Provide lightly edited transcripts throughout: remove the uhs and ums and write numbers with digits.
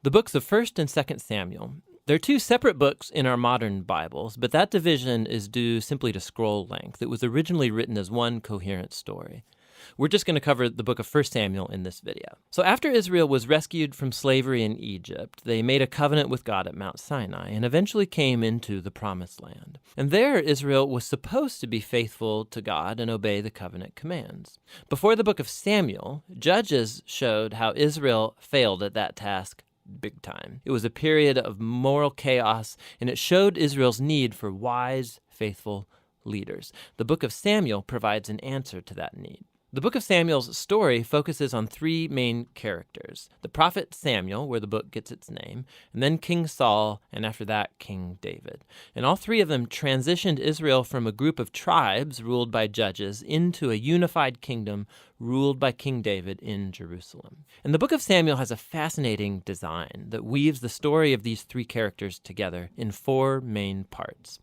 The books of 1st and 2nd Samuel. They're two separate books in our modern Bibles, but that division is due simply to scroll length. It was originally written as one coherent story. We're just going to cover the book of 1 Samuel in this video. So after Israel was rescued from slavery in Egypt, they made a covenant with God at Mount Sinai and eventually came into the Promised Land. And there, Israel was supposed to be faithful to God and obey the covenant commands. Before the book of Samuel, Judges showed how Israel failed at that task big time. It was a period of moral chaos, and it showed Israel's need for wise, faithful leaders. The book of Samuel provides an answer to that need. The book of Samuel's story focuses on three main characters: the prophet Samuel, where the book gets its name, and then King Saul, and after that, King David. And all three of them transitioned Israel from a group of tribes ruled by judges into a unified kingdom ruled by King David in Jerusalem. And the book of Samuel has a fascinating design that weaves the story of these three characters together in four main parts.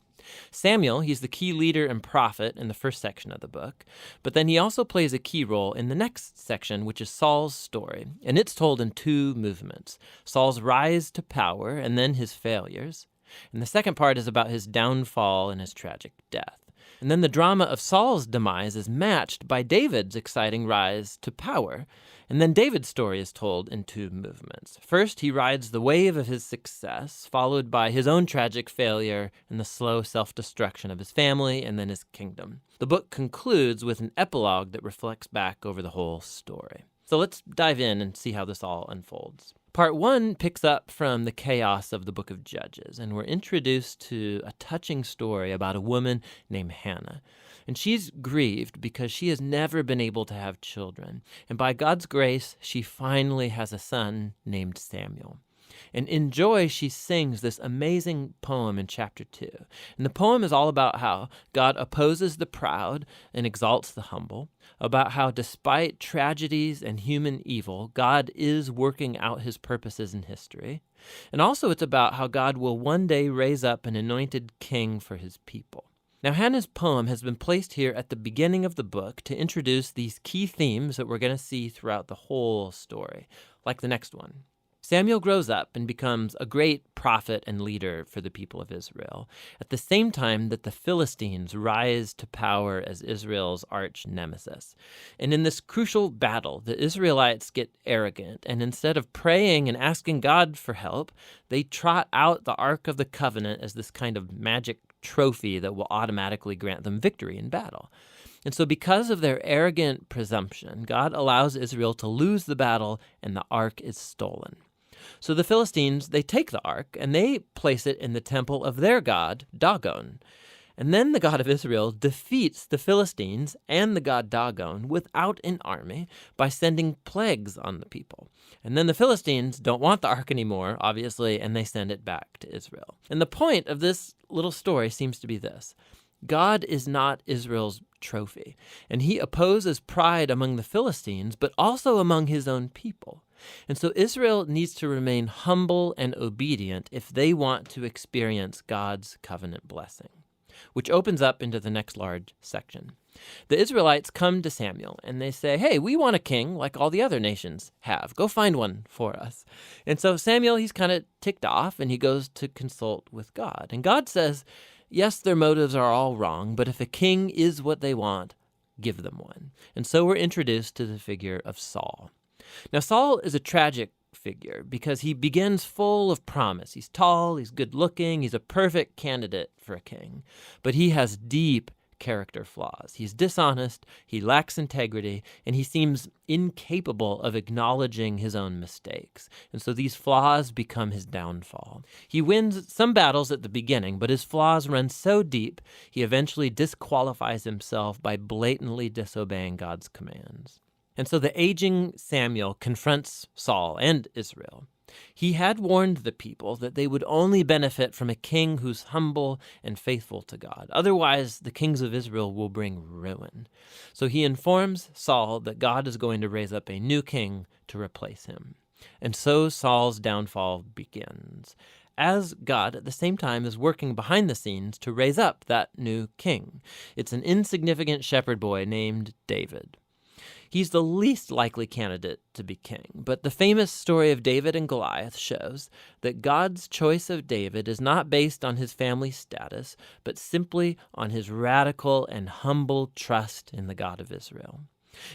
Samuel, he's the key leader and prophet in the first section of the book, but then he also plays a key role in the next section, which is Saul's story, and it's told in two movements: Saul's rise to power and then his failures. And the second part is about his downfall and his tragic death. And then the drama of Saul's demise is matched by David's exciting rise to power. And then David's story is told in two movements. First, he rides the wave of his success, followed by his own tragic failure and the slow self-destruction of his family and then his kingdom. The book concludes with an epilogue that reflects back over the whole story. So let's dive in and see how this all unfolds. Part 1 picks up from the chaos of the book of Judges, and we're introduced to a touching story about a woman named Hannah. And she's grieved because she has never been able to have children. And by God's grace, she finally has a son named Samuel. And in joy, she sings this amazing poem in chapter 2. And the poem is all about how God opposes the proud and exalts the humble, about how despite tragedies and human evil, God is working out his purposes in history. And also it's about how God will one day raise up an anointed king for his people. Now, Hannah's poem has been placed here at the beginning of the book to introduce these key themes that we're going to see throughout the whole story, like the next one. Samuel grows up and becomes a great prophet and leader for the people of Israel, at the same time that the Philistines rise to power as Israel's arch nemesis. And in this crucial battle, the Israelites get arrogant, and instead of praying and asking God for help, they trot out the Ark of the Covenant as this kind of magic trophy that will automatically grant them victory in battle. And so because of their arrogant presumption, God allows Israel to lose the battle, and the Ark is stolen. So the Philistines, they take the ark and they place it in the temple of their god, Dagon. And then the God of Israel defeats the Philistines and the god Dagon without an army by sending plagues on the people. And then the Philistines don't want the ark anymore, obviously, and they send it back to Israel. And the point of this little story seems to be this: God is not Israel's trophy, and he opposes pride among the Philistines, but also among his own people. And so Israel needs to remain humble and obedient if they want to experience God's covenant blessing, which opens up into the next large section. The Israelites come to Samuel and they say, "Hey, we want a king like all the other nations have. Go find one for us." And so Samuel, he's kind of ticked off and he goes to consult with God. And God says, yes, their motives are all wrong, but if a king is what they want, give them one. And so we're introduced to the figure of Saul. Now, Saul is a tragic figure because he begins full of promise. He's tall, he's good-looking, he's a perfect candidate for a king. But he has deep character flaws. He's dishonest, he lacks integrity, and he seems incapable of acknowledging his own mistakes. And so these flaws become his downfall. He wins some battles at the beginning, but his flaws run so deep, he eventually disqualifies himself by blatantly disobeying God's commands. And so the aging Samuel confronts Saul and Israel. He had warned the people that they would only benefit from a king who's humble and faithful to God. Otherwise, the kings of Israel will bring ruin. So he informs Saul that God is going to raise up a new king to replace him. And so Saul's downfall begins, as God at the same time is working behind the scenes to raise up that new king. It's an insignificant shepherd boy named David. He's the least likely candidate to be king, but the famous story of David and Goliath shows that God's choice of David is not based on his family status, but simply on his radical and humble trust in the God of Israel.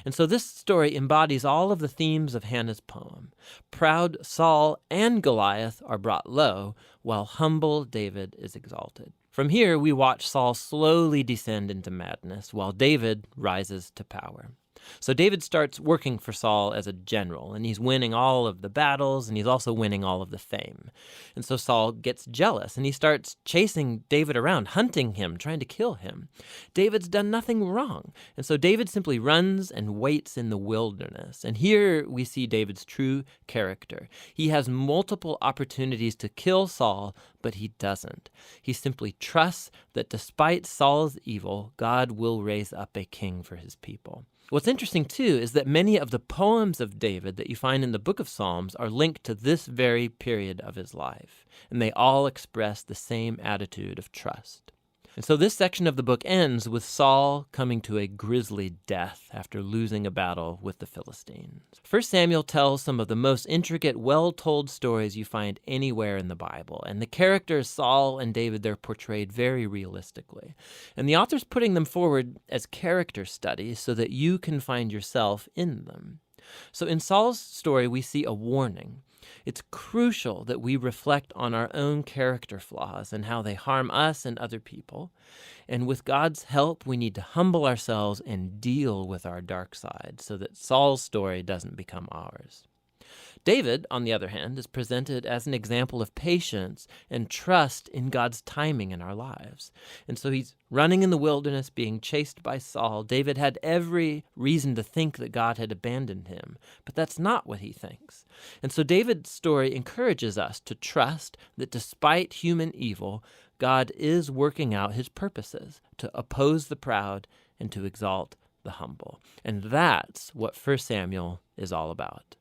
And so this story embodies all of the themes of Hannah's poem. Proud Saul and Goliath are brought low, while humble David is exalted. From here, we watch Saul slowly descend into madness, while David rises to power. So David starts working for Saul as a general, and he's winning all of the battles, and he's also winning all of the fame. And so Saul gets jealous, and he starts chasing David around, hunting him, trying to kill him. David's done nothing wrong, and so David simply runs and waits in the wilderness. And here we see David's true character. He has multiple opportunities to kill Saul, but he doesn't. He simply trusts that despite Saul's evil, God will raise up a king for his people. What's interesting, too, is that many of the poems of David that you find in the book of Psalms are linked to this very period of his life, and they all express the same attitude of trust. And so this section of the book ends with Saul coming to a grisly death after losing a battle with the Philistines. 1 Samuel tells some of the most intricate, well-told stories you find anywhere in the Bible, and the characters Saul and David, they're portrayed very realistically. And the author's putting them forward as character studies so that you can find yourself in them. So in Saul's story, we see a warning. It's crucial that we reflect on our own character flaws and how they harm us and other people. And with God's help, we need to humble ourselves and deal with our dark side so that Saul's story doesn't become ours. David, on the other hand, is presented as an example of patience and trust in God's timing in our lives. And so he's running in the wilderness, being chased by Saul. David had every reason to think that God had abandoned him, but that's not what he thinks. And so David's story encourages us to trust that despite human evil, God is working out his purposes to oppose the proud and to exalt the humble. And that's what 1 Samuel is all about.